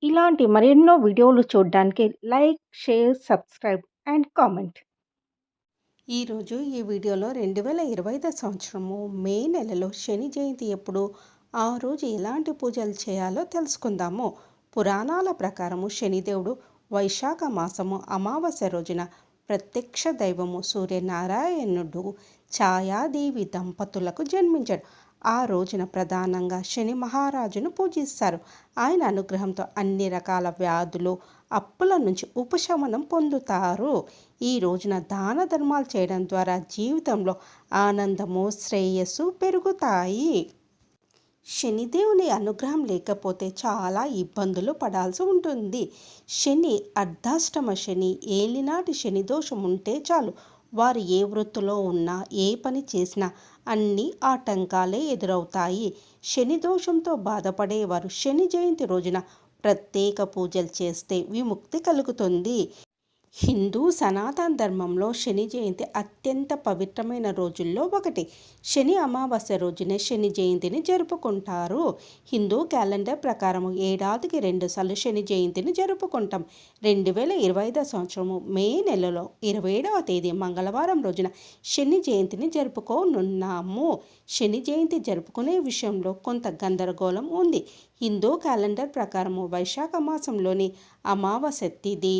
ఇలాంటి మరెన్నో వీడియోలు చూడడానికి like, share, subscribe and comment. ఈరోజు ఈ వీడియోలో 2025 సంవత్సరము మే నెలలో శని జయంతి ఎప్పుడు, ఆ రోజు ఎలాంటి పూజలు చేయాలో తెలుసుకుందాము. పురాణాల ప్రకారము శనిదేవుడు వైశాఖ మాసము అమావాస్య రోజున ప్రత్యక్ష దైవము సూర్యనారాయణుడు ఛాయాదేవి దంపతులకు జన్మించాడు. ఆ రోజున ప్రధానంగా శని మహారాజును పూజిస్తారు. ఆయన అనుగ్రహంతో అన్ని రకాల వ్యాధులు, అప్పుల నుంచి ఉపశమనం పొందుతారు. ఈ రోజున దాన ధర్మాలు చేయడం ద్వారా జీవితంలో ఆనందము, శ్రేయస్సు పెరుగుతాయి. శనిదేవుని అనుగ్రహం లేకపోతే చాలా ఇబ్బందులు పడాల్సి ఉంటుంది. శని అర్ధాష్టమ శని, ఏలినాటి శని దోషం ఉంటే చాలు వారు ఏ వృత్తిలో ఉన్నా, ఏ పని చేసినా అన్ని ఆటంకాలే ఎదురవుతాయి. శని దోషంతో బాధపడేవారు శని జయంతి రోజున ప్రత్యేక పూజలు చేస్తే విముక్తి కలుగుతుంది. హిందూ సనాతన ధర్మంలో శని జయంతి అత్యంత పవిత్రమైన రోజుల్లో ఒకటి. శని అమావాస్య రోజునే శని జయంతిని జరుపుకుంటారు. హిందూ క్యాలెండర్ ప్రకారం ఏడాదికి 2 సార్లు శని జయంతిని జరుపుకుంటాం. 2025 సంవత్సరము మే నెలలో 27వ తేదీ మంగళవారం రోజున శని జయంతిని జరుపుకోనున్నాము. శని జయంతి జరుపుకునే విషయంలో కొంత గందరగోళం ఉంది. హిందూ క్యాలెండర్ ప్రకారము వైశాఖ మాసంలోని అమావాస్య తిథి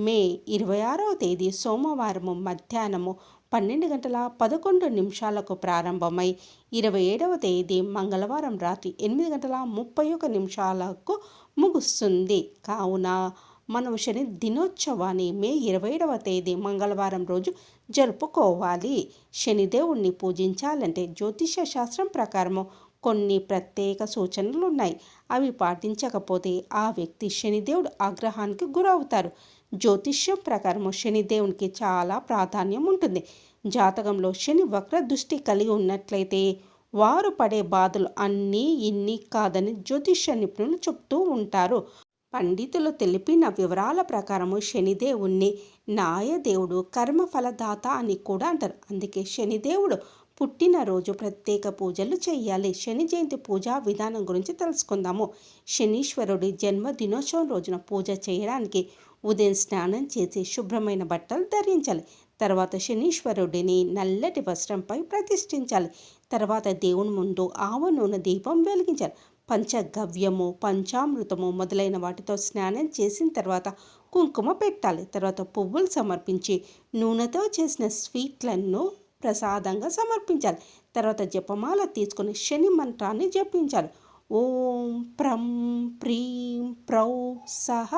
మే 26వ తేదీ సోమవారము మధ్యాహ్నము 12:11 ప్రారంభమై 27వ తేదీ మంగళవారం రాత్రి 8:31 ముగుస్తుంది. కావున మనం శని దినోత్సవాన్ని మే 27వ తేదీ మంగళవారం రోజు జరుపుకోవాలి. శనిదేవుణ్ణి పూజించాలంటే జ్యోతిష శాస్త్రం ప్రకారము కొన్ని ప్రత్యేక సూచనలు ఉన్నాయి. అవి పాటించకపోతే ఆ వ్యక్తి శనిదేవుడు ఆగ్రహానికి గురవుతారు. జ్యోతిష్యం ప్రకారం శనిదేవునికి చాలా ప్రాధాన్యం ఉంటుంది. జాతకంలో శని వక్ర దృష్టి కలిగి ఉన్నట్లయితే వారు పడే బాధలు అన్నీ ఇన్ని కాదని జ్యోతిష్య నిపుణులు చెప్తూ ఉంటారు. పండితులు తెలిపిన వివరాల ప్రకారము శనిదేవుణ్ణి న్యాయదేవుడు, కర్మఫలదాత అని కూడా అంటారు. అందుకే శనిదేవుడు పుట్టినరోజు ప్రత్యేక పూజలు చేయాలి. శని జయంతి పూజా విధానం గురించి తెలుసుకుందాము. శనీశ్వరుడి జన్మ దినోత్సవం రోజున పూజ చేయడానికి ఉదయం స్నానం చేసి శుభ్రమైన బట్టలు ధరించాలి. తర్వాత శనీశ్వరుడిని నల్లటి వస్త్రంపై ప్రతిష్ఠించాలి. తర్వాత దేవుని ముందు ఆవ నూనె దీపం వెలిగించాలి. పంచగవ్యము, పంచామృతము మొదలైన వాటితో స్నానం చేసిన తర్వాత కుంకుమ పెట్టాలి. తర్వాత పువ్వులు సమర్పించి నూనెతో చేసిన స్వీట్లను ప్రసాదంగా సమర్పించాలి. తర్వాత జపమాల తీసుకుని శని మంత్రాన్ని జపించాలి. ఓం ప్రం ప్రీం ప్రౌ సహ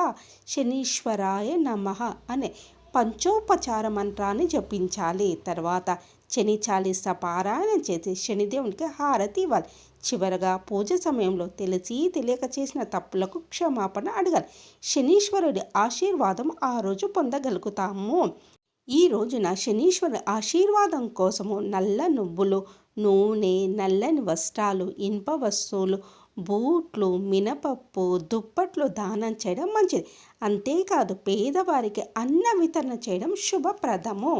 శనీశ్వరాయ నమః అనే పంచోపచార మంత్రాన్ని జపించాలి. తర్వాత శని చాలీసా పారాయణం చేసి శనిదేవునికి హారతి ఇవ్వాలి. చివరగా పూజ సమయంలో తెలిసి తెలియక చేసిన తప్పులకు క్షమాపణ అడగాలి. శనీశ్వరుడి ఆశీర్వాదం ఆ రోజు పొందగలుగుతాము. ఈ రోజున శనీశ్వరుని ఆశీర్వాదం కోసము నల్ల నువ్వులు, నూనె, నల్లని వస్త్రాలు, ఇనుప వస్తువులు, బూట్లు, మినపప్పు, దుప్పట్లు దానం చేయడం మంచిది. అంతేకాదు పేదవారికి అన్న వితరణ చేయడం శుభప్రదము.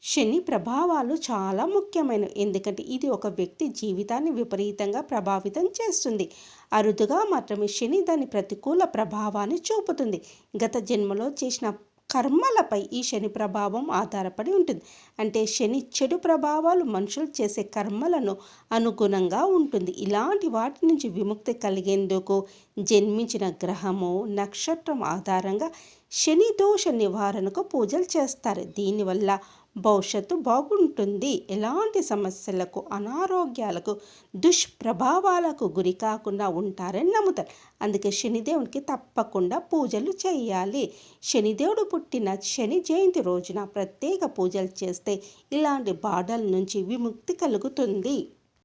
శని ప్రభావాలు చాలా ముఖ్యమైనవి. ఎందుకంటే ఇది ఒక వ్యక్తి జీవితాన్ని విపరీతంగా ప్రభావితం చేస్తుంది. అరుదుగా మాత్రమే శని దాని ప్రతికూల ప్రభావాన్ని చూపుతుంది. గత జన్మలో చేసిన కర్మలపై ఈ శని ప్రభావం ఆధారపడి ఉంటుంది. అంటే శని చెడు ప్రభావాలు మనుషులు చేసే కర్మలను అనుగుణంగా ఉంటుంది. ఇలాంటి వాటి నుంచి విముక్తి కలిగేందుకు జన్మించిన గ్రహము, నక్షత్రం ఆధారంగా శని దోష నివారణకు పూజలు చేస్తారు. దీనివల్ల భవిష్యత్తు బాగుంటుంది. ఎలాంటి సమస్యలకు, అనారోగ్యాలకు, దుష్ప్రభావాలకు గురి కాకుండా ఉంటారని నమ్ముతారు. అందుకే శనిదేవునికి తప్పకుండా పూజలు చేయాలి. శనిదేవుడు పుట్టిన శని జయంతి రోజున ప్రత్యేక పూజలు చేస్తే ఇలాంటి బాధల నుంచి విముక్తి కలుగుతుంది.